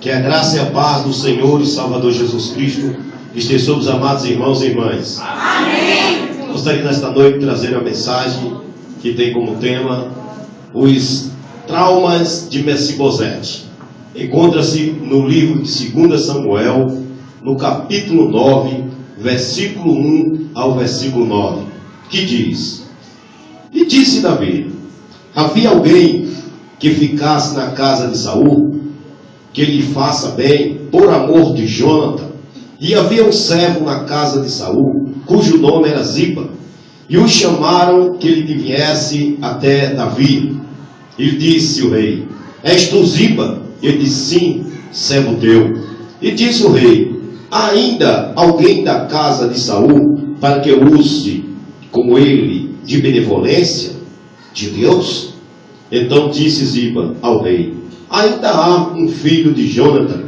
Que a graça e a paz do Senhor e Salvador Jesus Cristo esteja sobre os amados irmãos e irmãs. Amém. Gostaria nesta noite de trazer uma mensagem que tem como tema os traumas de Mefibosete. Encontra-se no livro de 2 Samuel, no capítulo 9, versículo 1 ao versículo 9, que diz: E disse Davi: havia alguém que ficasse na casa de Saul, que lhe faça bem, por amor de Jonathan. E havia um servo na casa de Saul, cujo nome era Ziba, e o chamaram que ele viesse até Davi. E disse o rei: És tu Ziba? Ele disse: sim, servo teu. E disse o rei: há ainda alguém da casa de Saul, para que eu use com ele de benevolência de Deus? Então disse Ziba ao rei: ainda há um filho de Jonathan,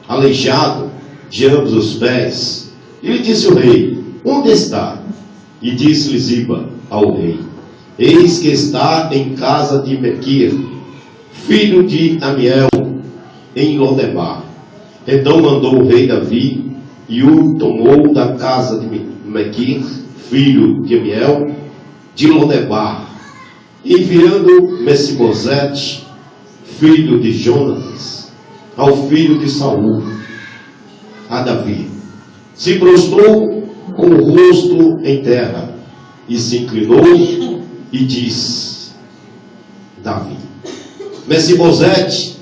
aleijado de ambos os pés. E lhe disse o rei: onde está? E disse-lhe Ziba ao rei: eis que está em casa de Mequir, filho de Amiel, em Lodebar. Então mandou o rei Davi, e o tomou da casa de Mequir, filho de Amiel, de Lodebar, enviando Mefibosete, filho de Jonatas, ao filho de Saul, a Davi. Se prostrou com o rosto em terra, e se inclinou, e disse: Davi, Mefibosete.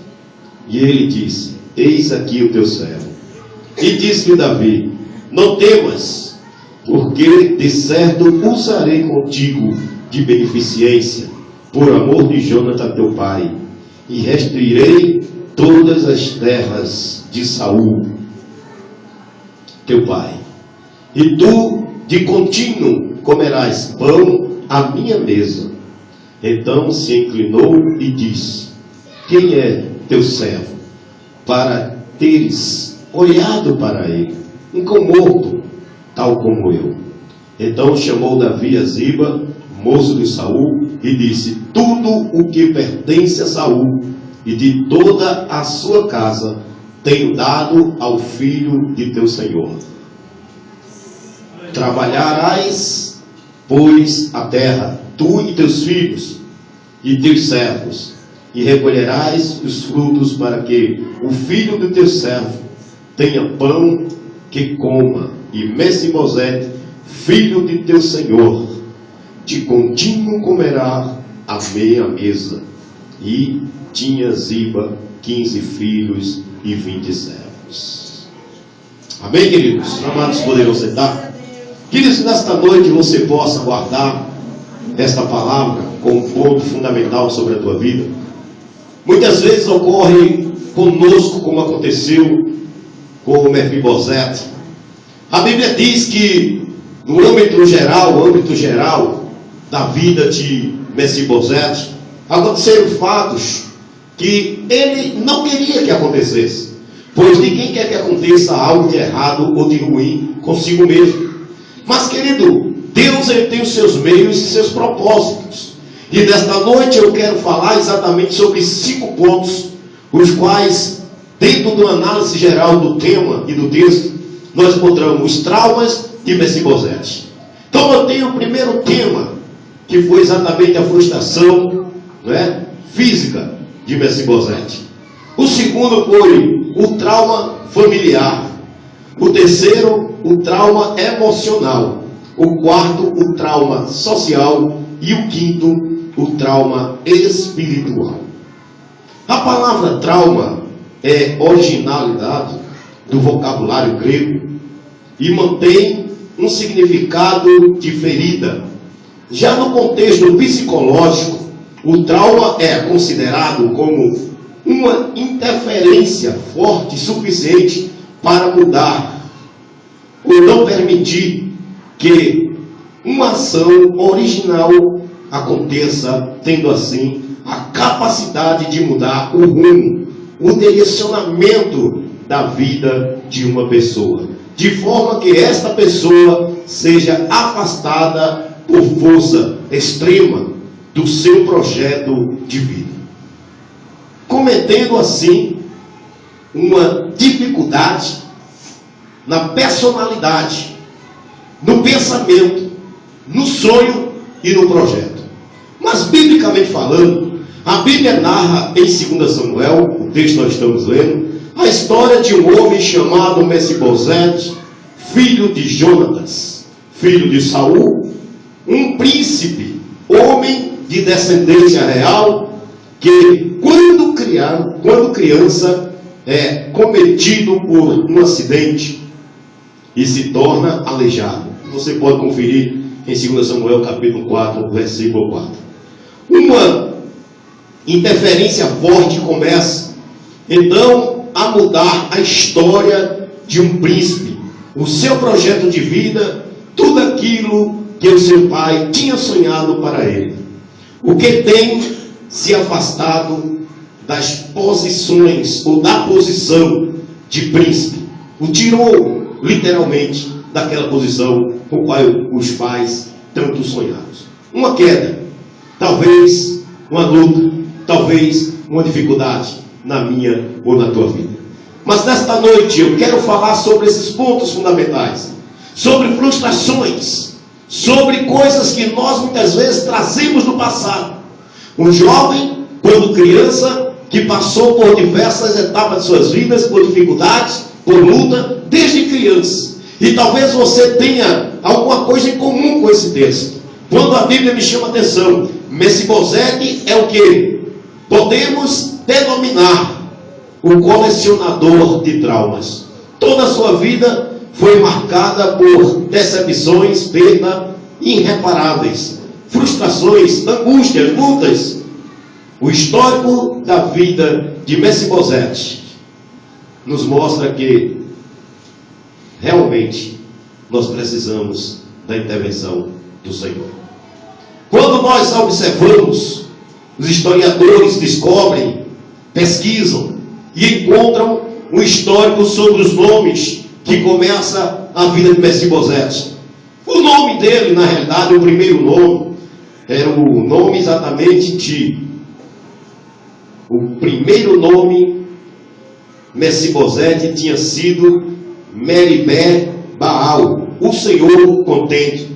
E ele disse: eis aqui o teu servo. E disse-lhe Davi: não temas, porque de certo usarei contigo de beneficência, por amor de Jonathan teu pai, e restituirei todas as terras de Saul teu pai, e tu de contínuo comerás pão à minha mesa. Então se inclinou e disse: quem é teu servo, para teres olhado para ele, um cão morto, tal como eu? Então chamou Davi a Ziba, moço de Saul, e disse: tudo o que pertence a Saul e de toda a sua casa tenho dado ao filho de teu senhor. Trabalharás, pois, a terra, tu e teus filhos e teus servos, e recolherás os frutos, para que o filho do teu servo tenha pão que coma. E Mefibosete, filho de teu senhor, de contínuo comerá à meia mesa. E tinha Ziba 15 filhos e 20 servos. Amém, queridos? Amados, poderão sentar? Queridos, nesta noite você possa guardar esta palavra como um ponto fundamental sobre a tua vida. Muitas vezes ocorre conosco, como aconteceu com o Mefibosete. A Bíblia diz que no âmbito geral da vida de Mefibosete, aconteceram fatos que ele não queria que acontecesse, pois ninguém quer que aconteça algo de errado ou de ruim consigo mesmo. Mas, querido, Deus, ele tem os seus meios e seus propósitos. E nesta noite eu quero falar exatamente sobre 5 pontos, os quais, dentro de uma análise geral do tema e do texto, nós encontramos os traumas de Mefibosete. Então eu tenho o primeiro tema, que foi exatamente a frustração, física de Mefibosete. O segundo foi o trauma familiar. O terceiro, o trauma emocional. O quarto, o trauma social. E o quinto, o trauma espiritual. A palavra trauma é originalidade do vocabulário grego e mantém um significado de ferida. Já no contexto psicológico, o trauma é considerado como uma interferência forte suficiente para mudar ou não permitir que uma ação original aconteça, tendo assim a capacidade de mudar o rumo, o direcionamento da vida de uma pessoa, de forma que esta pessoa seja afastada por força extrema do seu projeto de vida. cometendo assim uma dificuldade na personalidade, no pensamento, no sonho e no projeto. Mas, biblicamente falando, a Bíblia narra em 2 Samuel, o texto que nós estamos lendo, a história de um homem chamado Mefibosete, filho de Jonatas, filho de Saul, um príncipe, homem de descendência real, que quando criança é cometido por um acidente e se torna aleijado. Você pode conferir em 2 Samuel capítulo 4, versículo 4. Uma interferência forte começa então a mudar a história de um príncipe, o seu projeto de vida, tudo aquilo que o seu pai tinha sonhado para ele. O que tem se afastado das posições, ou da posição de príncipe, o tirou literalmente daquela posição com qual os pais tanto sonharam. Uma queda, talvez uma luta, talvez uma dificuldade na minha ou na tua vida. Mas nesta noite eu quero falar sobre esses pontos fundamentais, sobre frustrações, sobre coisas que nós muitas vezes trazemos do passado. Um jovem, quando criança, que passou por diversas etapas de suas vidas, por dificuldades, por luta, desde criança. E talvez você tenha alguma coisa em comum com esse texto. Quando a Bíblia me chama a atenção, Mefibosete é o que podemos denominar o colecionador de traumas. Toda a sua vida foi marcada por decepções, perdas irreparáveis, frustrações, angústias, lutas. O histórico da vida de Mefibosete nos mostra que realmente nós precisamos da intervenção do Senhor. Quando nós observamos, os historiadores descobrem, pesquisam e encontram um histórico sobre os nomes que começa a vida de Mefibosete. O nome dele, na realidade, o primeiro nome, era o nome exatamente de... O primeiro nome, Mefibosete, tinha sido Meribé Baal, o Senhor contente.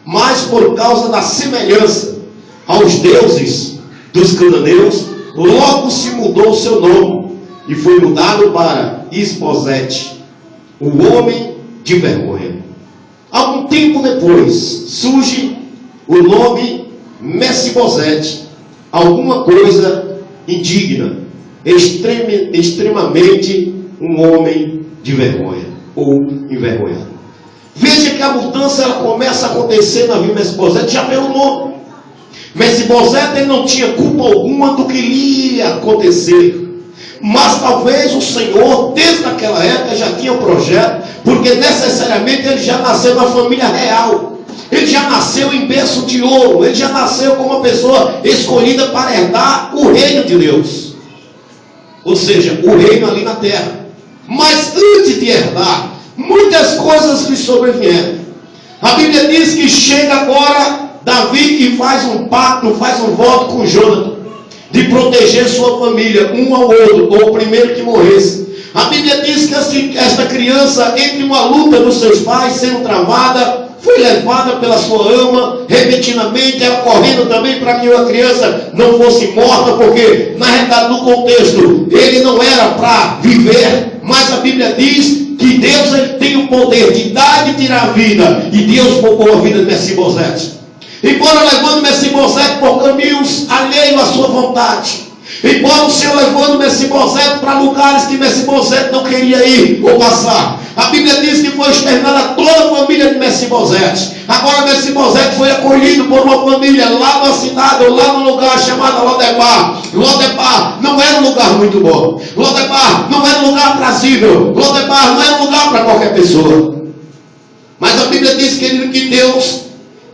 Mas por causa da semelhança aos deuses dos cananeus, logo se mudou o seu nome e foi mudado para Isbosete, o homem de vergonha. Algum tempo depois surge o nome Mefibosete, alguma coisa indigna, extremamente um homem de vergonha ou envergonhado. Veja que a mudança ela começa a acontecer na vida de Mefibosete já pelo nome. Mefibosete ele não tinha culpa alguma do que lhe ia acontecer. Mas talvez o Senhor, desde aquela época, já tinha um projeto, porque necessariamente ele já nasceu na família real. Ele já nasceu em berço de ouro. Ele já nasceu como uma pessoa escolhida para herdar o reino de Deus. Ou seja, o reino ali na terra. Mas antes de herdar, muitas coisas lhe sobrevieram. A Bíblia diz que chega agora Davi e faz um pacto, faz um voto com Jonathan, de proteger sua família, um ao outro, ou o primeiro que morresse. A Bíblia diz que esta criança, entre uma luta dos seus pais sendo travada, foi levada pela sua ama, repentinamente, ela correndo também para que a criança não fosse morta, porque na realidade no contexto, ele não era para viver, mas a Bíblia diz que Deus ele tem o poder de dar e de tirar a vida, e Deus poupou a vida de Mefibosete. Embora levando Mefibosete por caminhos alheios à sua vontade, embora o Senhor levando Mefibosete para lugares que Mefibosete não queria ir ou passar, a Bíblia diz que foi exterminada toda a família de Mefibosete. Agora Mefibosete foi acolhido por uma família lá na cidade, ou lá no lugar chamado Lodebar. Lodebar não era um lugar muito bom. Lodebar não era um lugar aprazível. Lodebar não era um lugar para qualquer pessoa. Mas a Bíblia diz que Deus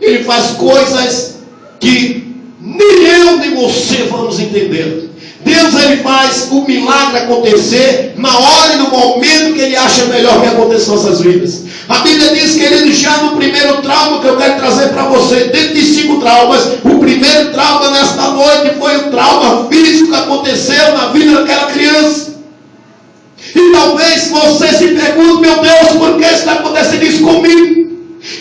ele faz coisas que nem eu nem você vamos entender. Deus ele faz o milagre acontecer na hora e no momento que ele acha melhor que aconteça em nossas vidas. A Bíblia diz, querido, já no primeiro trauma que eu quero trazer para você, dentro de 5 traumas, o primeiro trauma nesta noite foi o trauma físico que aconteceu na vida daquela criança. E talvez você se pergunte, meu Deus, por que está acontecendo isso comigo?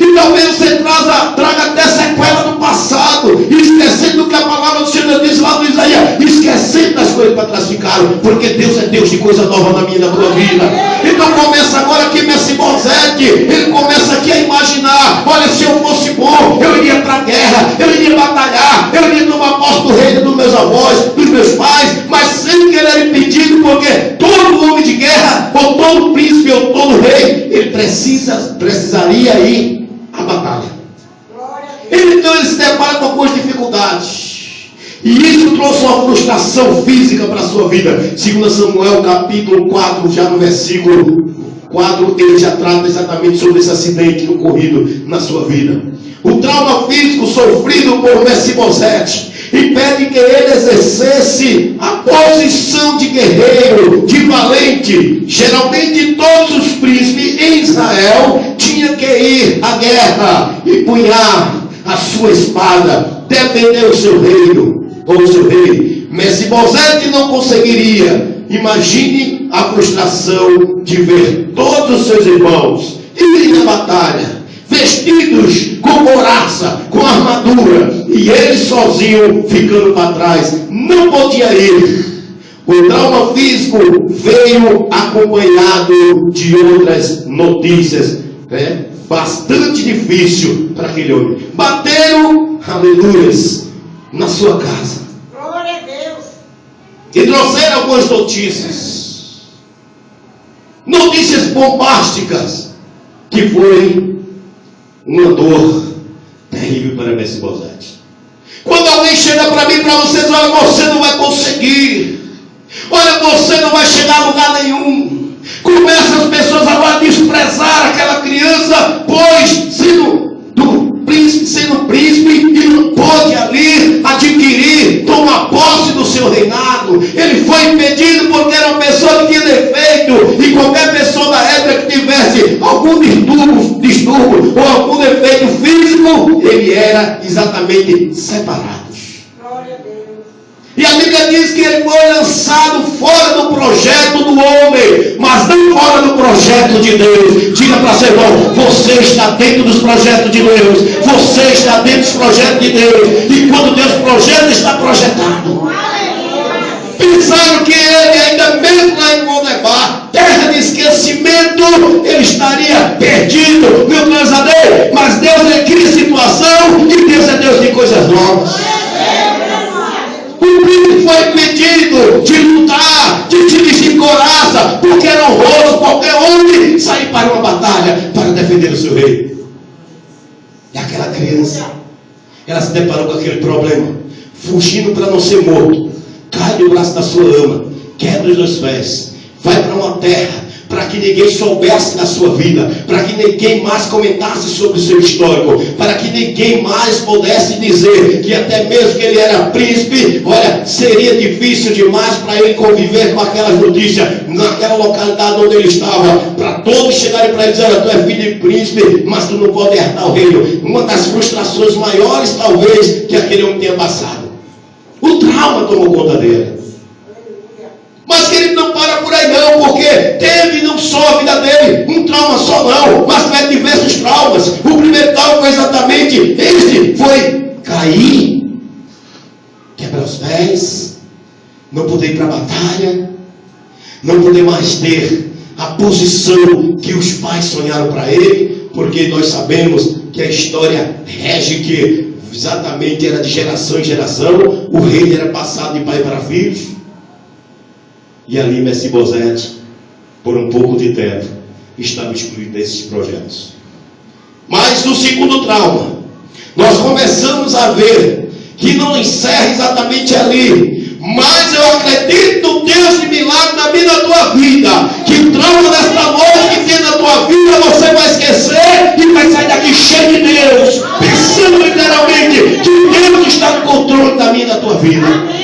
E talvez você traga até sequela do passado, esquecendo do que a palavra do Senhor diz lá no Isaías, esquecendo das coisas para trás ficaram, porque Deus é Deus de coisa nova na minha e na tua vida. Então começa agora aqui Mefibosete, ele começa aqui a imaginar, olha, se eu fosse bom, eu iria para a guerra, eu iria batalhar, eu iria tomar posse do reino dos meus avós, dos meus pais, mas sempre que ele era impedido, porque todo homem de guerra, ou todo príncipe, ou todo rei, ele precisaria ir à batalha. Então ele se depara com algumas dificuldades. E isso trouxe uma frustração física para a sua vida. 2 Samuel capítulo 4, já no versículo 4, ele já trata exatamente sobre esse acidente ocorrido na sua vida. O trauma físico sofrido por Mefibosete impede que ele exercesse a posição de guerreiro, de valente. Geralmente todos os príncipes em Israel tinham que ir à guerra, empunhar a sua espada, defender o seu reino, ou o seu rei. Mefibosete não conseguiria. Imagine a frustração de ver todos os seus irmãos irem à batalha, vestidos com couraça, com armadura, e ele sozinho ficando para trás, não podia ir. O trauma físico veio acompanhado de outras notícias, bastante difícil para aquele homem. Bateram, aleluias, na sua casa. Glória a Deus. E trouxeram algumas notícias bombásticas, que foi uma dor terrível para Mefibosete. Quando alguém chega para mim, para vocês, olha, você não vai conseguir, olha, você não vai chegar a lugar nenhum. Começam as pessoas agora a desprezar aquela criança, pois sendo príncipe, ele não pode ali adquirir, tomar posse do seu reinado. Ele foi impedido porque era uma pessoa que tinha defeito, e qualquer pessoa da época que tivesse algum distúrbio ou algum defeito físico, ele era exatamente separado. Glória a Deus. E a Bíblia diz que ele foi lançado fora do projeto do homem, mas não fora do projeto de Deus. Diga para seu irmão, você está dentro dos projetos de Deus. Você está dentro dos projetos de Deus. E quando Deus projeta, está projetado. Pensaram que ele, ainda mesmo lá em Lodebar, terra de esquecimento, ele estaria perdido. Meu Deus a Deus. Mas Deus é cria situação, e Deus é Deus de coisas novas. O príncipe foi impedido de lutar, de se vestir couraça, porque era honroso qualquer homem sair para uma batalha para defender o seu rei. E aquela criança, ela se deparou com aquele problema, fugindo para não ser morto, cai no braço da sua ama, quebra os 2 pés, vai para uma terra, para que ninguém soubesse da sua vida, para que ninguém mais comentasse sobre o seu histórico, para que ninguém mais pudesse dizer que até mesmo que ele era príncipe, olha, seria difícil demais para ele conviver com aquelas notícias, naquela localidade onde ele estava, para todos chegarem para ele e dizer, olha, tu é filho de príncipe, mas tu não pode herdar o reino. Uma das frustrações maiores, talvez, que aquele homem tenha passado. O trauma tomou conta dele. Mas que ele não para por aí não, porque teve não só a vida dele, um trauma só não, mas teve diversos traumas. O primeiro trauma foi exatamente este, foi cair, quebrar os pés, não poder ir para a batalha, não poder mais ter a posição que os pais sonharam para ele, porque nós sabemos que a história rege que exatamente era de geração em geração, o reino era passado de pai para filhos. E ali Mefibosete, por um pouco de tempo, estava excluído desses projetos. Mas no segundo trauma, nós começamos a ver que não encerra exatamente ali. Mas eu acredito no Deus de milagre na minha e na tua vida. Que o trauma desta noite que tem na tua vida, você vai esquecer e vai sair daqui cheio de Deus. Pensando literalmente que Deus está no controle da minha e da tua vida.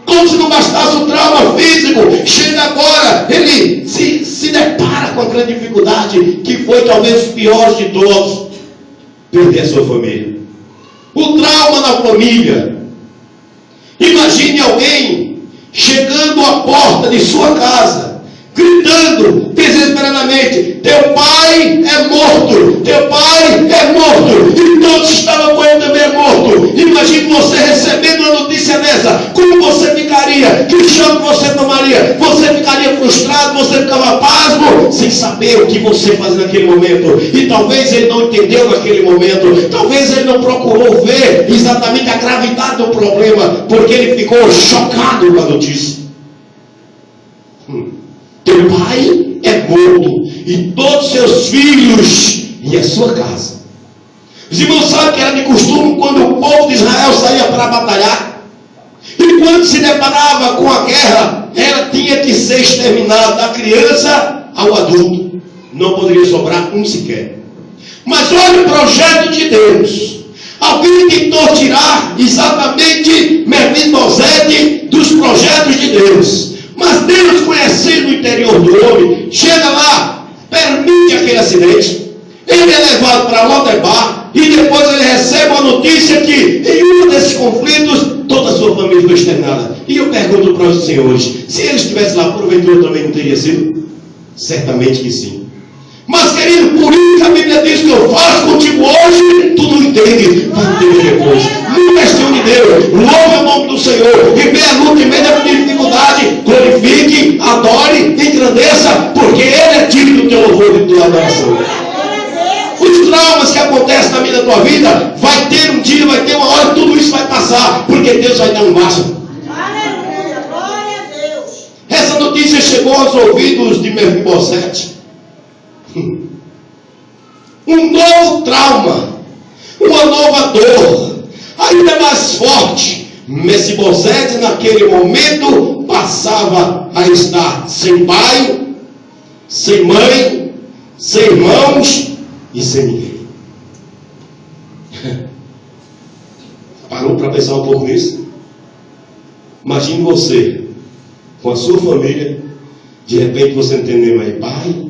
Como se não bastasse o trauma físico, chega agora, ele se depara com com a grande dificuldade, que foi talvez o pior de todos: perder a sua família. O trauma na família. Imagine alguém chegando à porta de sua casa, gritando desesperadamente: teu pai é morto, teu pai é morto, e todos que estavam com ele também é morto. Imagine você recebendo uma notícia dessa, como você ficaria? Que choque você tomaria? Você ficaria frustrado, você ficava pasmo, sem saber o que você fazia naquele momento. E talvez ele não entendeu naquele momento, talvez ele não procurou ver exatamente a gravidade do problema, porque ele ficou chocado com a notícia. Teu pai é morto, e todos seus filhos, e a sua casa. Os irmãos sabem que era de costume, quando o povo de Israel saía para batalhar, e quando se deparava com a guerra, ela tinha que ser exterminada, da criança ao adulto. Não poderia sobrar um sequer. Mas olha o projeto de Deus. Alguém tentou tirar exatamente Mefibosete dos projetos de Deus. Mas Deus, conhecendo o interior do homem, chega lá, permite aquele acidente. Ele é levado para Lodebar, e depois ele recebe a notícia que em um desses conflitos toda a sua família foi exterminada. E eu pergunto para os senhores: se ele estivesse lá, porventura também não teria sido? Certamente que sim. Mas, querido, por isso que a Bíblia diz que eu faço contigo hoje, tu não entende, vai entender depois. Não questione Deus, louve o nome do Senhor, em meio à luta, em meio à dificuldade, glorifique, adore, engrandeça, porque Ele é digno do teu louvor e da tua adoração. Os traumas que acontecem na vida da tua vida, vai ter um dia, vai ter uma hora, tudo isso vai passar, porque Deus vai dar um basta. Aleluia, glória a Deus. Essa notícia chegou aos ouvidos de Mefibosete. Um novo trauma, uma nova dor, ainda mais forte. Mefibosete naquele momento passava a estar sem pai, sem mãe, sem irmãos e sem ninguém. Parou para pensar um pouco nisso? Imagine você com a sua família, de repente você não tem nem mais pai,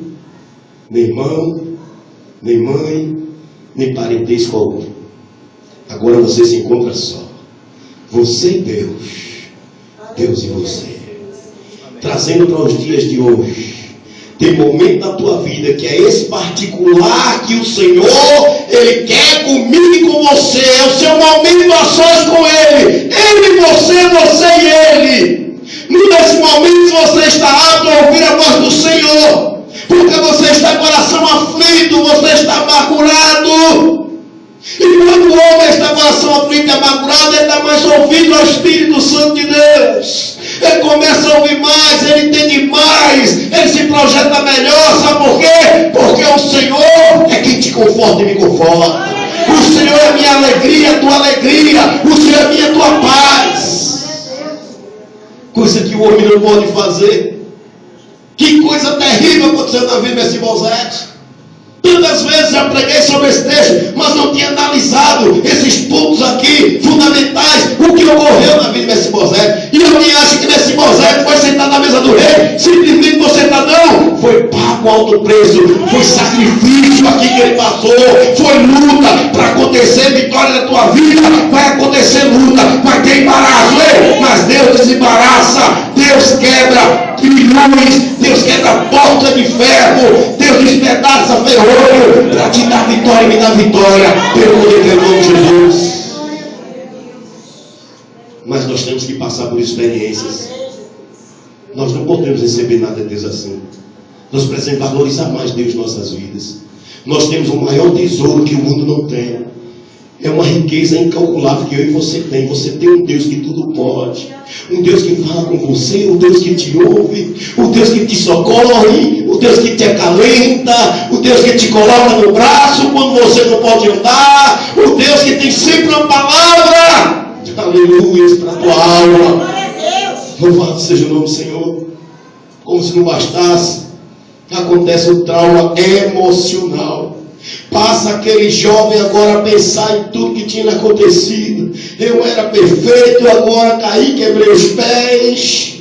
nem irmão, nem mãe, nem parentesco algum. Agora você se encontra só. Você e Deus. Deus e você. Trazendo para os dias de hoje. Tem momento na tua vida que é esse particular que o Senhor, Ele quer comigo e com você. É o seu momento a sós com Ele. Ele e você, você e Ele. Nesse momento você está apto a ouvir a voz do Senhor. Porque você está com o coração aflito, você está amargurado. E quando o homem está com o coração aflito e amargurado, ele dá mais ouvido ao Espírito Santo de Deus. Ele começa a ouvir mais, ele entende mais, ele se projeta melhor. Sabe por quê? Porque o Senhor é quem te conforta e me conforta. O Senhor é minha alegria, tua alegria. O Senhor é minha, tua paz. Coisa que o homem não pode fazer. Que coisa terrível aconteceu na vida de Mefibosete. Tantas vezes já preguei sobre esse texto, mas não tinha analisado esses pontos aqui fundamentais, o que ocorreu na vida de Mefibosete. E alguém acha que Mefibosete foi sentar na mesa do rei, simplesmente por sentar? Não, foi pago alto preço, foi sacrifício aqui que ele passou, foi luta para acontecer vitória na tua vida. Vai acontecer luta, vai ter embaraço, mas Deus desembaraça, Deus quebra trilhões, Deus quebra porta de ferro, Deus despedaça ferrolho para te dar vitória e me dar vitória pelo poder do nome de Jesus. Mas nós temos que passar por experiências. Nós não podemos receber nada de Deus assim. Nós precisamos valorizar mais Deus em nossas vidas. Nós temos o maior tesouro que o mundo não tem. É uma riqueza incalculável que eu e você tem. Você tem um Deus que tudo pode. Um Deus que fala com você, um Deus que te ouve, um Deus que te socorre, um Deus que te acalenta, um Deus que te coloca no braço quando você não pode andar, um Deus que tem sempre uma palavra de aleluia para a tua alma. Louvado seja o nome do Senhor. Como se não bastasse, acontece o trauma emocional. Passa aquele jovem agora a pensar em tudo que tinha acontecido. Eu era perfeito, agora caí, quebrei os pés.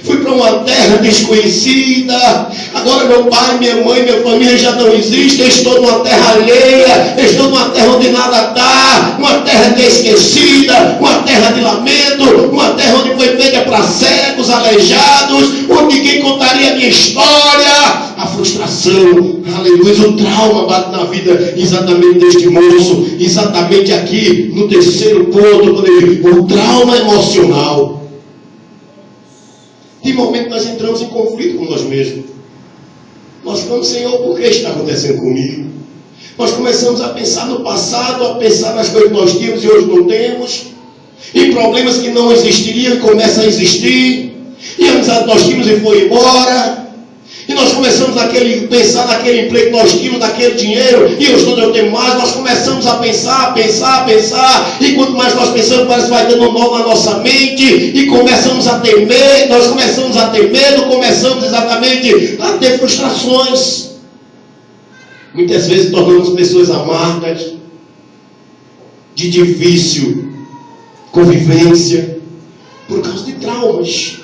Fui para para uma terra desconhecida. Agora meu pai, minha mãe, minha família já não existem. Estou numa terra alheia. Estou numa terra onde nada dá. Uma terra que é esquecida. Uma terra de lamento. Uma terra onde foi feita para cegos, aleijados. Onde ninguém contaria a minha história. A frustração, aleluia, o trauma bate na vida exatamente deste moço. Exatamente aqui no terceiro ponto, o trauma emocional. De momento nós entramos em conflito com nós mesmos. Nós ficamos, Senhor, por que está acontecendo comigo? Nós começamos a pensar no passado, a pensar nas coisas que nós tínhamos e hoje não temos, em problemas que não existiriam e começam a existir, e amizade nós tínhamos e foi embora, e nós começamos a pensar naquele emprego que nós tínhamos, naquele dinheiro, e hoje não eu tenho mais. Nós começamos a pensar, e quanto mais nós pensamos, parece que vai dando um nó na nossa mente, e começamos a ter medo, nós começamos a ter medo, começamos exatamente a ter frustrações. Muitas vezes tornamos pessoas amargas, de difícil convivência, por causa de traumas,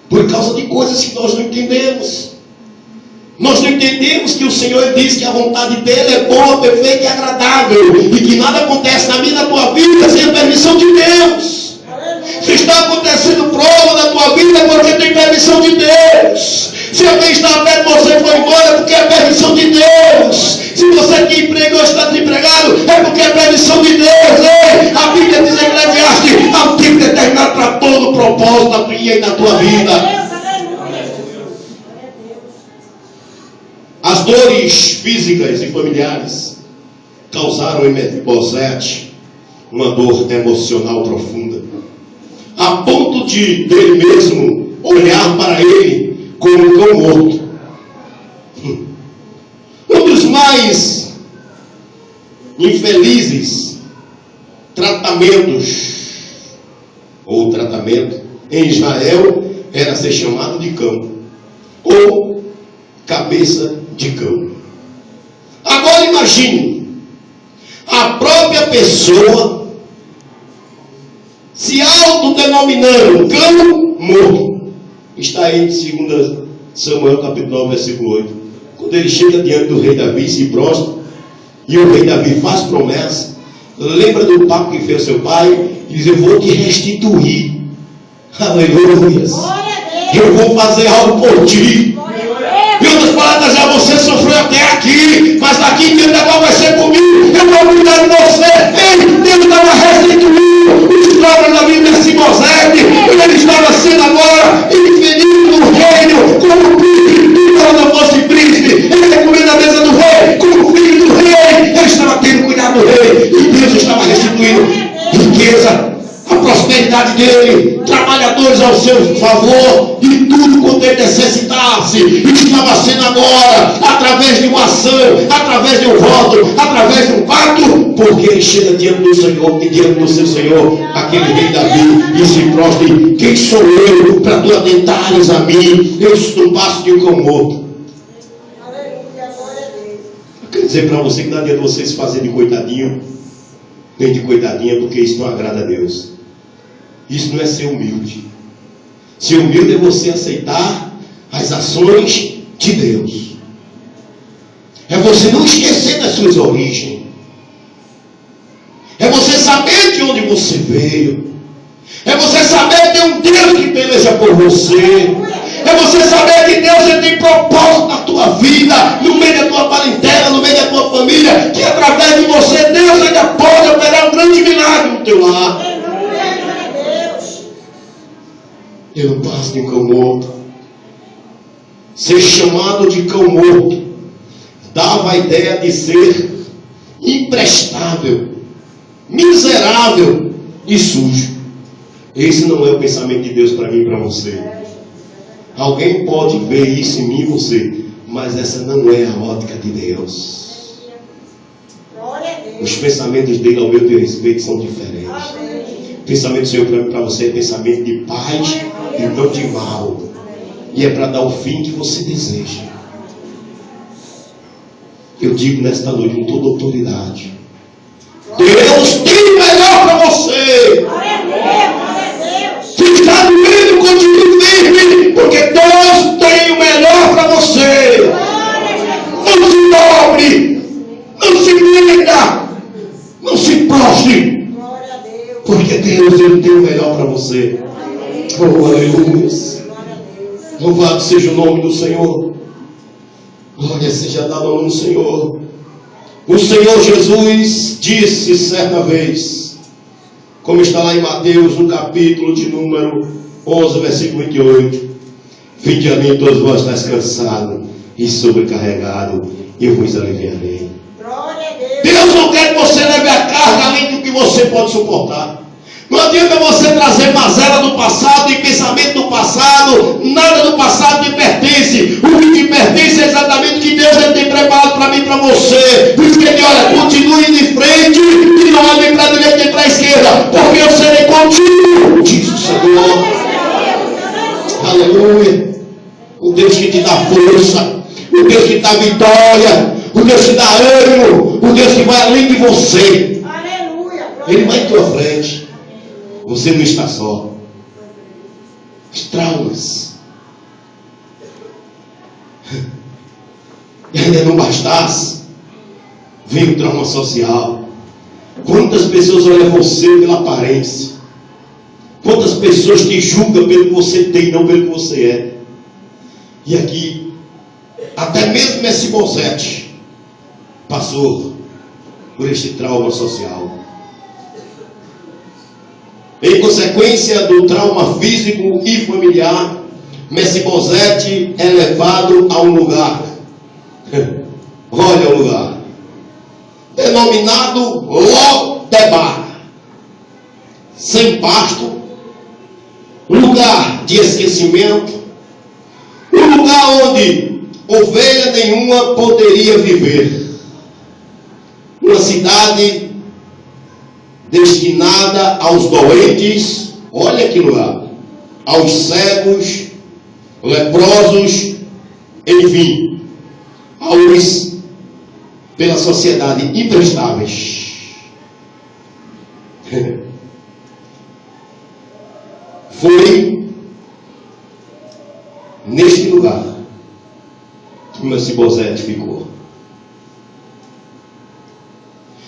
por causa de coisas que nós não entendemos. Nós não entendemos que o Senhor diz que a vontade dele é boa, perfeita e agradável, e que nada acontece na minha e na tua vida sem a permissão de Deus. Se está acontecendo prova na tua vida, é porque tem permissão de Deus. Se alguém está perto de você e foi embora, é porque é permissão de Deus. Se você tinha emprego ou está desempregado, é porque é permissão de Deus. A Bíblia diz em Eclesiastes: há um tempo determinado para todo o propósito da minha e da tua vida. As dores físicas e familiares causaram em Mefibosete uma dor emocional profunda, a ponto de dele mesmo olhar para ele como um cão morto. Um dos mais infelizes tratamento em Israel era ser chamado de cão ou cabeça de cão. Agora imagine a própria pessoa se autodenominando cão morto. Está aí em 2 Samuel capítulo 9 versículo 8. Quando ele chega diante do rei Davi, se prostra, e o rei Davi faz promessa, lembra do pacto que fez seu pai, e diz: eu vou te restituir. Aleluia. Eu vou fazer algo por ti. Em outras palavras, já você sofreu até aqui, mas daqui em diante agora vai ser comigo. Eu vou cuidar de você. Ei, Deus estava restituindo os traumas da vida de Mefibosete. Ele estava sendo agora inferido no reino, como príncipe. Quando eu fosse príncipe, ele ia comer na mesa do rei, como filho do rei. Ele estava tendo cuidado do rei, e Deus estava restituindo riqueza, a prosperidade dele, trabalhadores ao seu favor, e tudo quanto ele necessitasse. Estava sendo agora, através de uma ação, através de um voto, através de um pacto, porque ele chega diante do Senhor, e diante do seu Senhor, aquele rei Davi, e se prostra: quem sou eu para tu atentares a mim? Eu estou no passo de um cão morto. Eu quero dizer para você que não adianta você se fazer de coitadinho, nem de coitadinha, porque isso não agrada a Deus. Isso não é ser humilde. Ser humilde é você aceitar as ações de Deus. É você não esquecer das suas origens. É você saber de onde você veio. É você saber que tem um Deus que peleja por você. É você saber que Deus tem propósito na tua vida, no meio da tua parentela, no meio da tua família, que através de você Deus ainda pode operar um grande milagre no teu lar. Eu não passo de um cão morto. Ser chamado de cão morto dava a ideia de ser imprestável, miserável e sujo. Esse não é o pensamento de Deus para mim e para você. Alguém pode ver isso em mim e você, mas essa não é a ótica de Deus. Os pensamentos dele ao meu respeito são diferentes. O pensamento do Senhor para mim e para você é pensamento de paz e não de mal. E é para dar o fim que você deseja. Eu digo nesta noite com toda autoridade: Deus tem melhor para você. Se está doendo, continue firme. você. Oh, aleluia. Louvado seja o nome do Senhor. Glória seja dada ao nome do Senhor. O Senhor Jesus disse certa vez, como está lá em Mateus, no capítulo de número 11, versículo 28. Vinde a mim todos vós estáis cansados e sobrecarregados, e eu vos aliviarei. Deus não quer que você leve a carga além do que você pode suportar. Não adianta você trazer mazela do passado e pensamento do passado. Nada do passado te pertence. O que te pertence é exatamente o que Deus tem preparado para mim e para você. Por isso que ele olha, continue de frente e não olhe para a direita e para a esquerda, porque eu serei contigo, diz o Senhor. Aleluia. O Deus que te dá força, o Deus que te dá vitória, o Deus que te dá ânimo, o Deus que vai além de você. Ele vai em tua frente. Você não está só. Os traumas. E ainda não bastasse, vem o trauma social. Quantas pessoas olham você pela aparência? Quantas pessoas te julgam pelo que você tem, não pelo que você é? E aqui, até mesmo Mefibosete passou por este trauma social. Em consequência do trauma físico e familiar, Mefibosete é levado a um lugar, olha o lugar, denominado Lodebar, sem pasto, lugar de esquecimento, um lugar onde ovelha nenhuma poderia viver, uma cidade destinada aos doentes, olha que lugar, aos cegos, leprosos, enfim, aos pela sociedade imprestáveis. Foi neste lugar que Mefibosete ficou.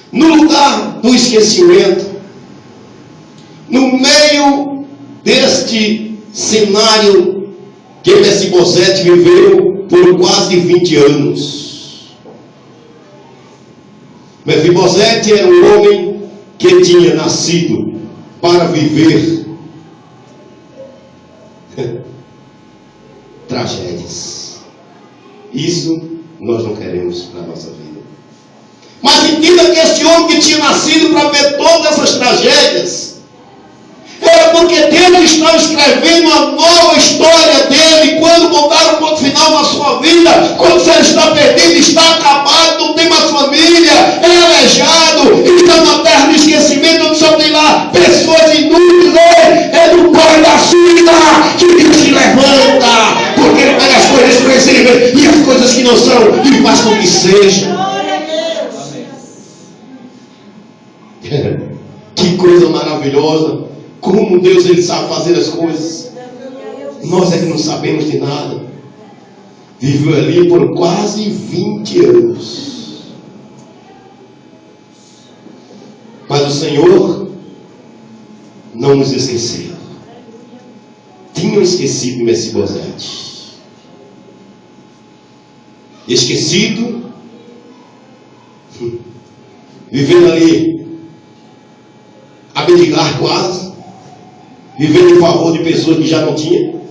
No lugar do esquecimento, no meio deste cenário que Mefibosete viveu por quase 20 anos. Mefibosete era um homem que tinha nascido para viver tragédias. Isso nós não queremos para a nossa vida. Mas entenda que este homem que tinha nascido para ver todas essas tragédias, era porque Deus estava escrevendo uma nova história dele. Quando botaram um ponto final na sua vida, quando você está perdido, está acabado, não tem mais família, é aleijado, está na terra do esquecimento, onde só tem lá pessoas inúteis. É do pó da cinza que Deus te levanta, porque Ele pega as coisas expressivas e as coisas que não são e faz com que sejam. Que coisa maravilhosa. Como Deus Ele sabe fazer as coisas. Nós é que não sabemos de nada. Viveu ali por quase 20 anos. Mas o Senhor não nos esqueceu. Tinham esquecido Mefibosete. Esquecido. Vivendo ali a mendigar quase, vivendo em favor de pessoas que já não tinham.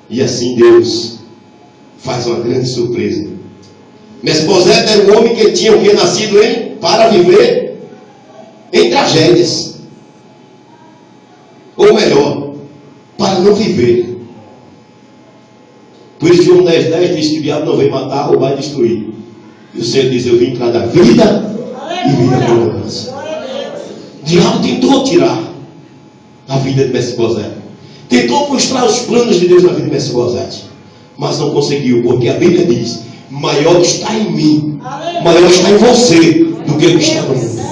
E assim Deus faz uma grande surpresa. Mefibosete era um homem que tinha o que nascido para viver em tragédias, ou melhor, para não viver. Por isso João 10:10 diz que o diabo não vem matar, roubar e destruir. E o Senhor diz: eu vim para dar vida e vida com abundância. O diabo tentou tirar a vida de Mefibosete, tentou frustrar os planos de Deus na vida de Mefibosete, mas não conseguiu, porque a Bíblia diz: maior está em mim, maior está em você do que o que está no mundo.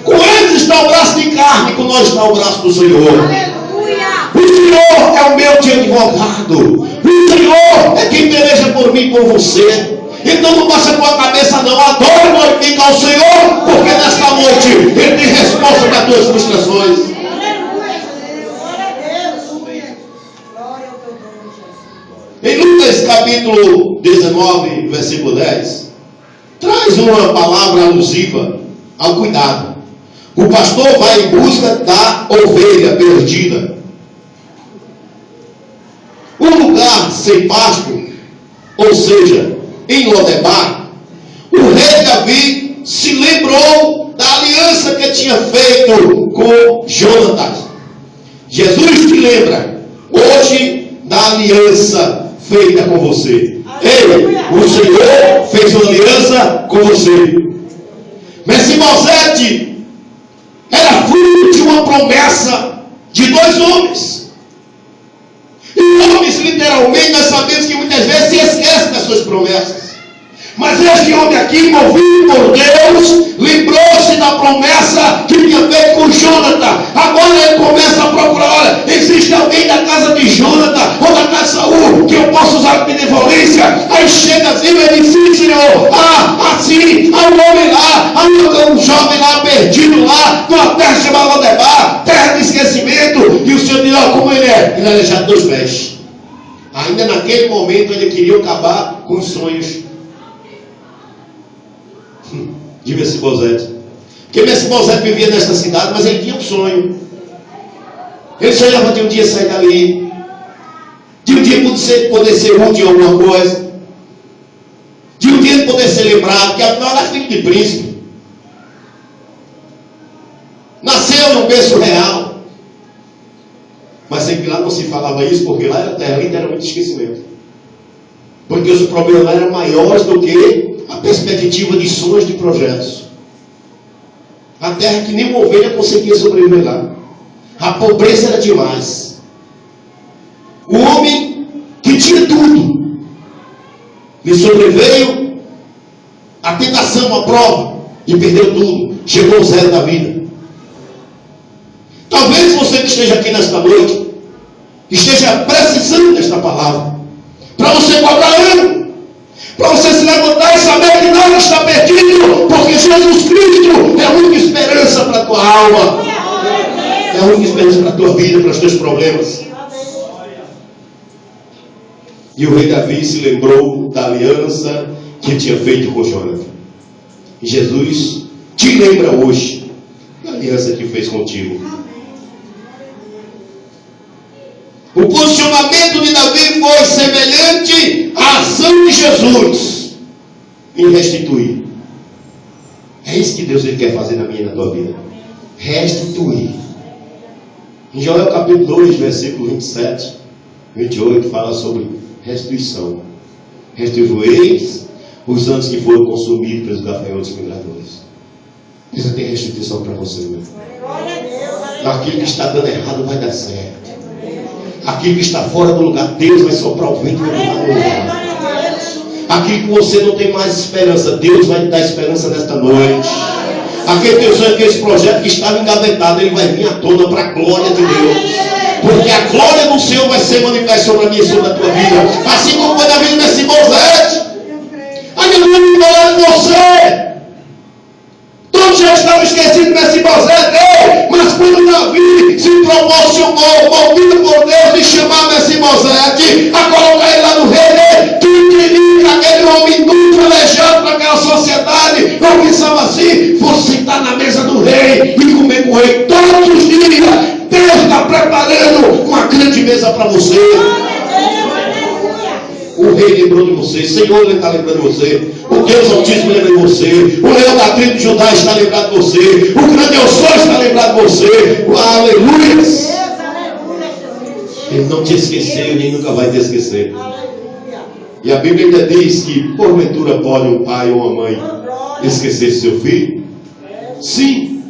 Com eles está o braço de carne, com nós está o braço do Senhor. O Senhor é o meu advogado. O Senhor é quem peleja por mim e por você. Então não baixa a tua cabeça não. Adora e glorifica ao Senhor, porque nesta noite Ele tem resposta para as tuas frustrações. Aleluia. Glória a Deus. Glória ao teu nome, Jesus. Em Lucas capítulo 19, versículo 10, traz uma palavra alusiva ao cuidado. O pastor vai em busca da ovelha perdida. Um lugar sem pasto, ou seja, em Lodebar, o rei Davi se lembrou da aliança que tinha feito com Jonatas. Jesus te lembra hoje da aliança feita com você. Ei, o Senhor fez uma aliança com você. Mefibosete era fruto de uma promessa de dois homens. E homens, literalmente, nós sabemos que muitas vezes se esquecem das suas promessas. Mas este homem aqui, movido por Deus, lembrou-se da promessa que tinha feito com Jonathan. Agora ele começa a procurar: olha, existe alguém da casa de Jonathan ou da casa de Saul que eu possa usar de benevolência? Aí chega assim, ele diz: Senhor, assim, há um homem lá, há um jovem lá perdido lá, numa terra chamada Lodebar, terra de esquecimento. E o Senhor diz: ó, como ele é? Ele é aleijado dos pés. Ainda naquele momento ele queria acabar com os sonhos de Mefibosete. Porque Mefibosete vivia nesta cidade, mas ele tinha um sonho. Ele sonhava de um dia sair dali, de um dia poder ser útil em alguma coisa, de um dia poder ser lembrado, que afinal era filho de príncipe, nasceu num berço real. Mas sempre lá não se falava isso, porque lá era terra literalmente de esquecimento. Porque os problemas lá eram maiores do que a perspectiva de sonhos, de projetos. A terra que nem uma ovelha conseguia sobreviver lá. A pobreza era demais. O homem que tinha tudo, lhe sobreveio a tentação, a prova, e perdeu tudo. Chegou ao zero da vida. Talvez você que esteja aqui nesta noite esteja precisando desta palavra, para você cobrar ânimo, para você se levantar e saber que nada está perdido, porque Jesus Cristo é a única esperança para a tua alma, é a única esperança para a tua vida, para os teus problemas. E o rei Davi se lembrou da aliança que tinha feito com Jonathan. E Jesus te lembra hoje da aliança que fez contigo. O posicionamento de Davi foi semelhante à ação de Jesus em restituir. É isso que Deus quer fazer na minha e na tua vida. Restituir. Em Joel capítulo 2, versículo 27, 28, fala sobre restituição. Restituireis os anos que foram consumidos pelos gafanhotos migradores. Deus tem restituição para você, meu. Aquilo que está dando errado vai dar certo. Aquilo que está fora do lugar, Deus vai soprar o vento e vai mudar o lugar. Aquilo que você não tem mais esperança, Deus vai te dar esperança nesta noite. Aquele projeto que estava engavetado, ele vai vir à tona para a glória de Deus. Porque a glória do Senhor vai ser manifesta sobre a minha e sobre a tua vida. Assim como foi na vida de Mefibosete. Aleluia, me falar de você. Todos já estavam esquecidos de Mefibosete, mas quando Davi se proporcionou, movido por Deus, de chamar Mefibosete, a colocar ele lá no rei, quem queria aquele homem duro, aleijado para aquela sociedade, não pensava assim: vou sentar na mesa do rei e comer com o rei todos os dias. Deus está preparando uma grande mesa para você. O rei lembrou de você, o Senhor está lembrando de você, o Deus Altíssimo lembra de você, o leão da tribo de Judá está lembrado de você, o grande eu sou está lembrado de você. Aleluia! Ele não te esqueceu, nem nunca vai te esquecer. E a Bíblia ainda diz que porventura pode um pai ou uma mãe esquecer seu filho? Sim,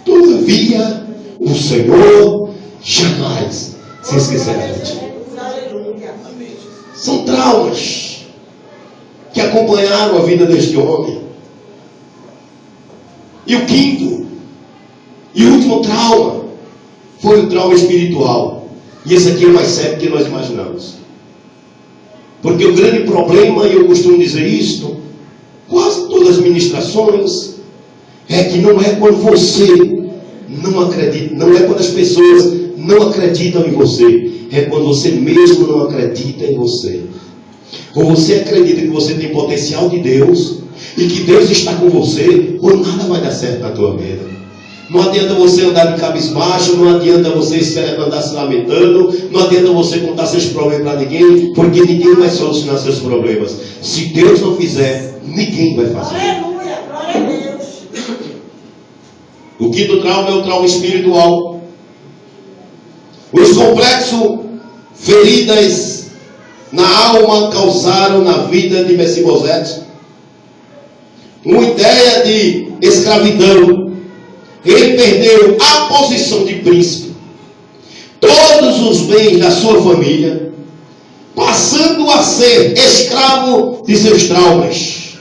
todavia o Senhor jamais se esquecerá de ti. São traumas que acompanharam a vida deste homem. E o quinto e último trauma foi o trauma espiritual. E esse aqui é mais sério do que nós imaginamos. Porque o grande problema, e eu costumo dizer isto, quase todas as ministrações, é que não é quando você não acredita, não é quando as pessoas não acreditam em você, é quando você mesmo não acredita em você. Ou você acredita que você tem potencial de Deus, e que Deus está com você, ou nada vai dar certo na tua vida. Não adianta você andar de cabisbaixo, não adianta você andar se lamentando, não adianta você contar seus problemas para ninguém, porque ninguém vai solucionar seus problemas. Se Deus não fizer, ninguém vai fazer. Aleluia, glória a Deus. O quinto trauma é o trauma espiritual. Os complexos, feridas na alma causaram na vida de Mefibosete uma ideia de escravidão. Ele perdeu a posição de príncipe, todos os bens da sua família, passando a ser escravo de seus traumas.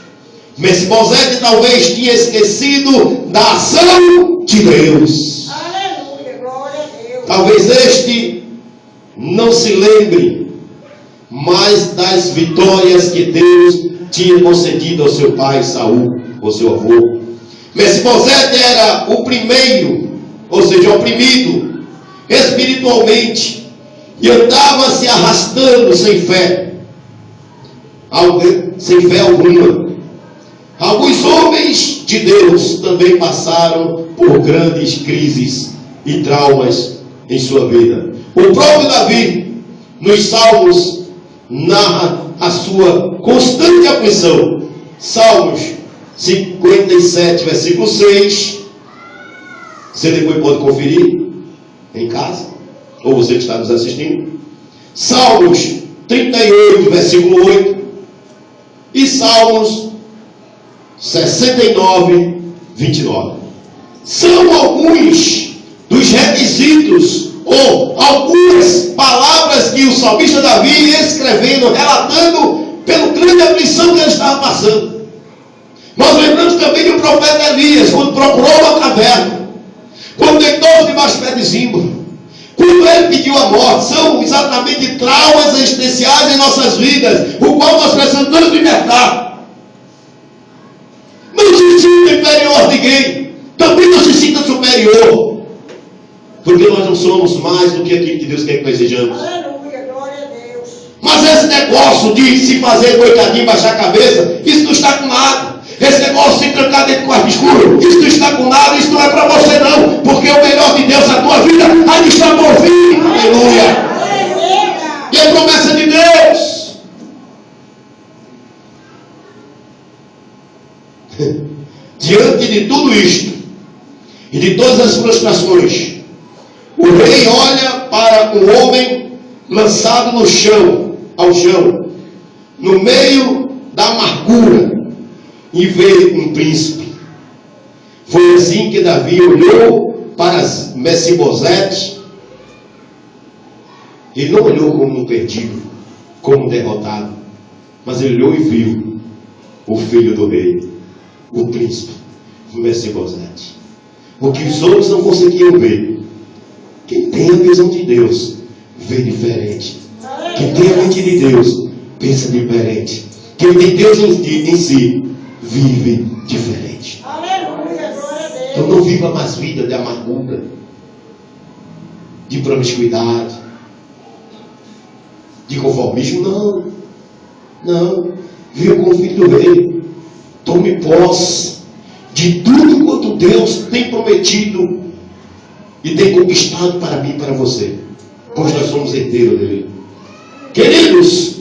Mefibosete talvez tinha esquecido da ação de Deus. Aleluia, glória a Deus. Talvez este não se lembre mais das vitórias que Deus tinha concedido ao seu pai Saul, ao seu avô. Mefibosete era o primeiro, ou seja, oprimido espiritualmente, e andava se arrastando sem fé alguma. Alguns homens de Deus também passaram por grandes crises e traumas em sua vida. O próprio Davi, nos Salmos, narra a sua constante aflição. Salmos 57, versículo 6. Você depois pode conferir em casa, ou você que está nos assistindo. Salmos 38, versículo 8. E Salmos 69, 29. São alguns dos requisitos, ou algumas palavras que o salmista Davi ia escrevendo, relatando pela grande aflição que ele estava passando. Nós lembramos também do profeta Elias, quando procurou uma caverna, quando deitou debaixo do pé de zimbro, quando ele pediu a morte. São exatamente traumas existenciais em nossas vidas, o qual nós precisamos libertar. Não se sinta inferior a ninguém, também não se sinta superior, porque nós não somos mais do que aquilo que Deus quer que nós sejamos. Aleluia, glória a Deus. Mas esse negócio de se fazer coitadinho, baixar a cabeça, isso não está com nada. Esse negócio de se trancar dentro do quarto escuro, isso não está com nada, isso não é para você não, porque o melhor de Deus na tua vida ainda está por vir. Aleluia. E a promessa de Deus. Diante de tudo isto e de todas as frustrações, o rei olha para um homem lançado no chão, ao chão, no meio da amargura, e vê um príncipe. Foi assim que Davi olhou para Mefibosete. Ele não olhou como um perdido, como um derrotado, mas ele olhou e viu o filho do rei, o príncipe Mefibosete. O que os outros não conseguiam ver. Quem tem a visão de Deus vê diferente. Quem tem a mente de Deus pensa diferente. Quem tem Deus em si vive diferente. Aleluia, glória a Deus. Então não viva mais vida de amargura, de promiscuidade, de conformismo. Não. Viva como filho do rei. Tome posse de tudo quanto Deus tem prometido e tem conquistado para mim e para você, pois nós somos herdeiros dele. Queridos,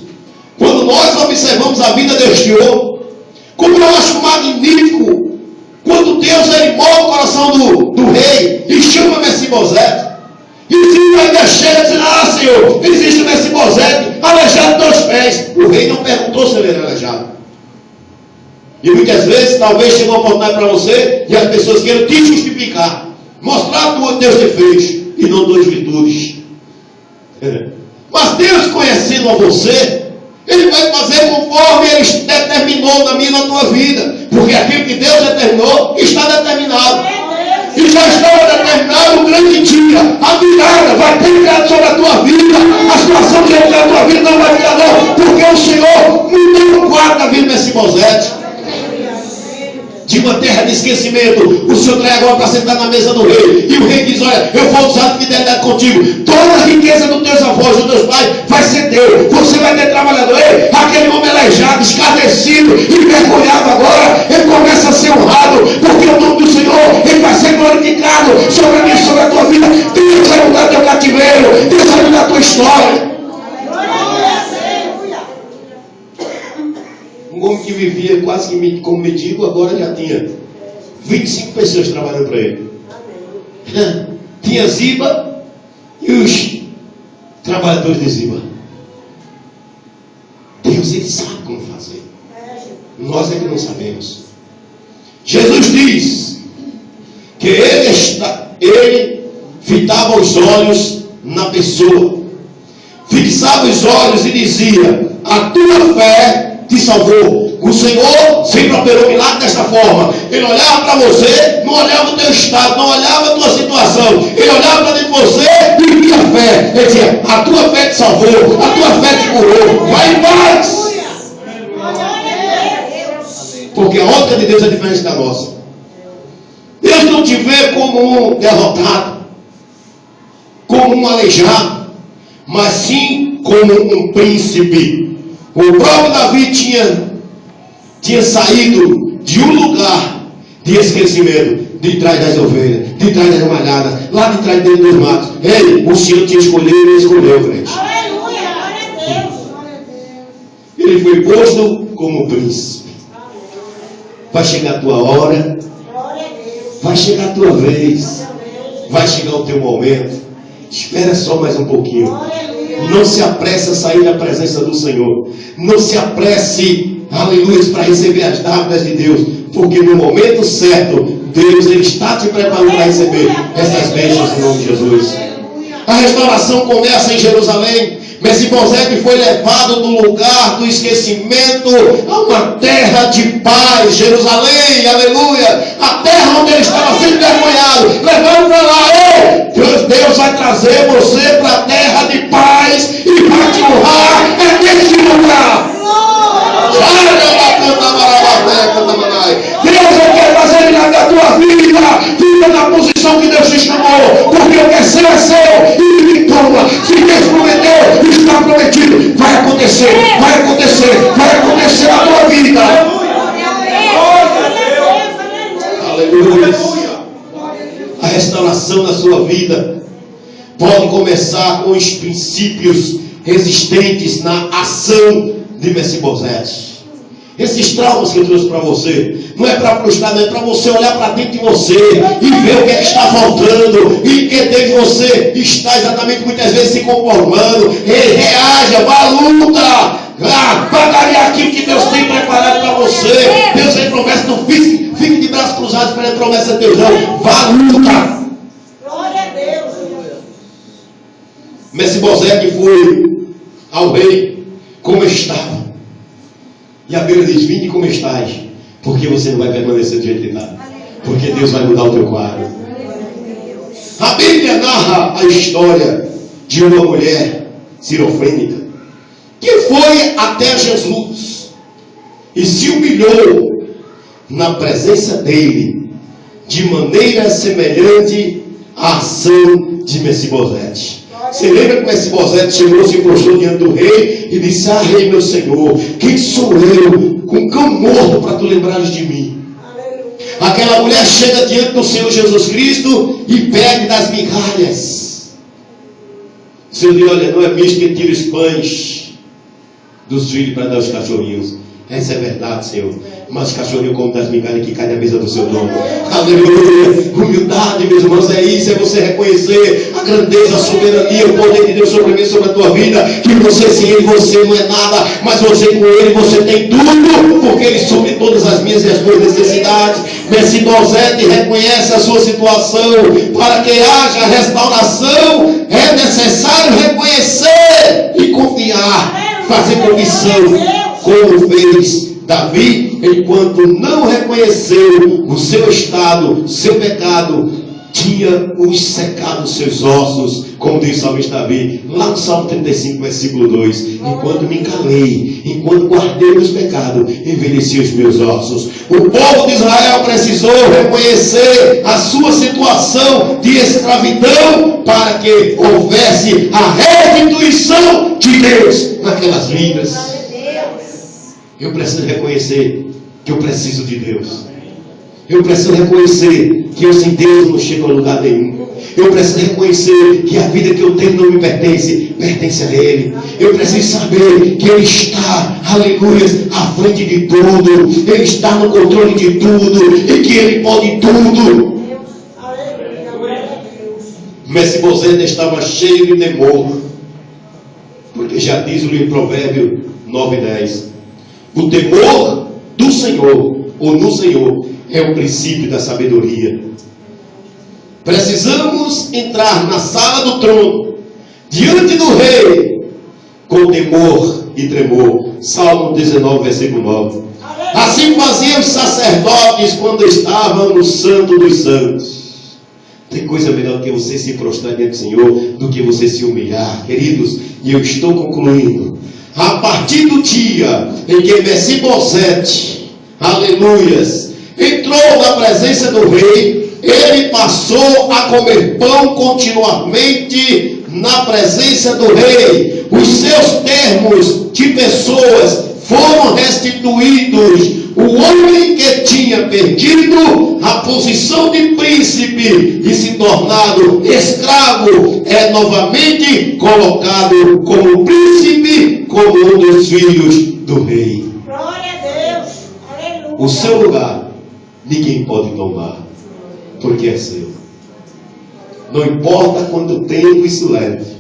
quando nós observamos a vida deste homem, como eu acho magnífico, quando Deus ele move o coração do rei e chama Mefibosete, e o filho ainda chega e diz: Senhor, existe Mefibosete aleijado dos pés. O rei não perguntou se ele era aleijado. E muitas vezes, talvez chegou a oportunidade para você e as pessoas queiram te justificar, mostrar os teus defeitos e não tuas virtudes. Mas Deus, conhecendo a você, Ele vai fazer conforme Ele determinou na minha e na tua vida. Porque aquilo que Deus determinou está determinado. E já estava determinado um grande dia. A virada vai ter virado sobre a tua vida. A situação que entra na tua vida não vai ficar não. Porque o Senhor mudou o quadro da vida de Mefibosete. De uma terra de esquecimento, o Senhor traz agora para sentar na mesa do rei. E o rei diz: olha, eu vou usar fidelidade contigo. Toda a riqueza dos teus avós, dos teus pais, vai ser teu. Você vai ter trabalhador. Ei, aquele homem aleijado, escarnecido, envergonhado agora, ele começa a ser honrado, porque o nome do Senhor, ele vai ser glorificado sobre a minha, sobre a tua vida. Deus vai mudar teu cativeiro, Deus vai mudar a tua história. Um homem que vivia quase que como mendigo, agora já tinha 25 pessoas trabalhando para ele. Tinha Ziba e os trabalhadores de Ziba. Deus, ele sabe como fazer. Nós é que não sabemos. Jesus diz que ele fitava os olhos na pessoa, fixava os olhos e dizia: a tua fé te salvou. O Senhor sempre operou milagre desta forma. Ele olhava para você, não olhava o teu estado, não olhava a tua situação. Ele olhava para dentro de você e via fé. Ele dizia: a tua fé te salvou, a tua fé te curou. Vai em paz. Porque a obra de Deus é diferente da nossa. Deus não te vê como um derrotado, como um aleijado, mas sim como um príncipe. O próprio Davi tinha saído de um lugar de esquecimento, de trás das ovelhas, de trás das malhadas, lá de trás dele dos matos. Ei, o Senhor te escolheu e escolheu, crente. Aleluia, glória a Deus. Ele foi posto como príncipe. Vai chegar a tua hora, vai chegar a tua vez, vai chegar o teu momento. Espera só mais um pouquinho. Não se apresse a sair da presença do Senhor. Não se apresse, aleluia, para receber as dádivas de Deus. Porque no momento certo, Deus, ele está te preparando para receber essas bênçãos em nome de Jesus. A restauração começa em Jerusalém. Mefibosete foi levado do lugar do esquecimento a uma terra de paz. Jerusalém, aleluia. A terra onde ele estava sendo envergonhado. Levando para lá. Deus vai trazer você para a terra de paz e vai te honrar. É nesse lugar. Deus quer fazer milagre da tua vida. Fica na posição que Deus te chamou. Porque o que é seu é seu. E ninguém toma. Se Deus prometeu, está prometido. Vai acontecer. Vai acontecer. Vai acontecer na tua vida. Aleluia. A restauração na sua vida pode começar com os princípios resistentes na ação de Mefibosete. Esses traumas que eu trouxe para você, não é para frustrar, não é para você olhar para dentro de você e ver o que é que está faltando e que dentro de você está exatamente muitas vezes se conformando. Reaja, vá à luta, pagaria aquilo que Deus tem preparado para você. Deus tem promessa, não fique de braços cruzados para a promessa de Deus, não. Vá à luta. Glória a Deus. Mefibosete foi ao rei como estava. E a Bíblia diz: vinde como estás, porque você não vai permanecer do jeito que está. Porque Deus vai mudar o teu quadro. A Bíblia narra a história de uma mulher cirofrênica que foi até Jesus e se humilhou na presença dele de maneira semelhante à ação de Mefibosete. Você lembra que Mefibosete chegou, se prostrou diante do rei e disse: ah, rei meu senhor, quem sou eu, com cão morto, para tu lembrares de mim? Aleluia. Aquela mulher chega diante do Senhor Jesus Cristo e pede das migalhas. O Senhor diz: olha, não é misto que tira os pães dos filhos para dar aos cachorrinhos. Essa é verdade, Senhor. Mas o cachorrinho come das migalhas que cai na mesa do seu dono. Aleluia. Humildade, meus irmãos, é isso. É você reconhecer a grandeza, a soberania, o poder de Deus sobre mim, sobre a tua vida. Que você sem ele, você não é nada. Mas você com ele, você tem tudo. Porque ele supre todas as minhas e as tuas necessidades. Mefibosete reconhece a sua situação. Para que haja restauração, é necessário reconhecer e confiar. Fazer confissão. Como fez Davi, enquanto não reconheceu o seu estado, seu pecado, tinha os secado os seus ossos, como diz o salmista Davi, lá no Salmo 35, versículo 2. Enquanto me calei, enquanto guardei os pecados, envelheci os meus ossos. O povo de Israel precisou reconhecer a sua situação de escravidão para que houvesse a restituição de Deus naquelas vidas. Eu preciso reconhecer que eu preciso de Deus. Eu preciso reconhecer que eu sem Deus não chego a lugar nenhum. Eu preciso reconhecer que a vida que eu tenho não me pertence, pertence a Ele. Eu preciso saber que Ele está, aleluia, à frente de tudo. Ele está no controle de tudo e que Ele pode tudo. Mefibosete estava cheio de temor, porque já diz o livro Provérbio 9:10. O temor do Senhor, ou no Senhor, é o princípio da sabedoria. Precisamos entrar na sala do trono, diante do rei, com temor e tremor. Salmo 19, versículo 9. Assim faziam os sacerdotes quando estavam no Santo dos Santos. Tem coisa melhor do que você se prostrar diante do Senhor, do que você se humilhar, queridos. E eu estou concluindo. A partir do dia em que Mefibosete, aleluias, entrou na presença do rei, ele passou a comer pão continuamente na presença do rei. Os seus termos de pessoas foram restituídos. O homem que tinha perdido a posição de príncipe e se tornado escravo é novamente colocado como príncipe, como um dos filhos do rei. Glória a Deus. Aleluia. O seu lugar ninguém pode tomar, porque é seu. Não importa quanto tempo isso leve.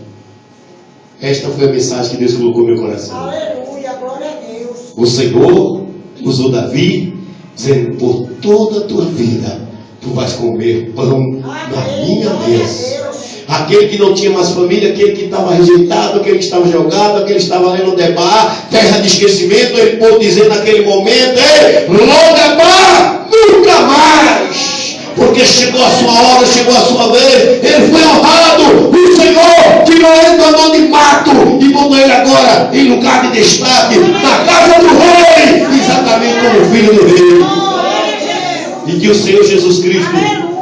Esta foi a mensagem que Deus colocou no meu coração. Aleluia, glória a Deus. O Senhor usou Davi, dizendo: por toda a tua vida, tu vais comer pão na minha mesa. Aquele que não tinha mais família, aquele que estava rejeitado, aquele que estava jogado, aquele que estava ali no Debar, terra de esquecimento, ele pôde dizer naquele momento: ei, Lodebar, nunca mais! Porque chegou a sua hora, chegou a sua vez, ele foi honrado. O Senhor tirou ele do anonimato e botou ele agora em lugar de destaque na casa do rei, exatamente como filho do rei. E que o Senhor Jesus Cristo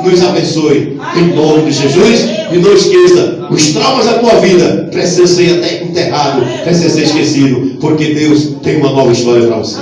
nos abençoe em nome de Jesus. E não esqueça, os traumas da tua vida precisam ser até enterrados, precisam ser esquecidos, porque Deus tem uma nova história para você.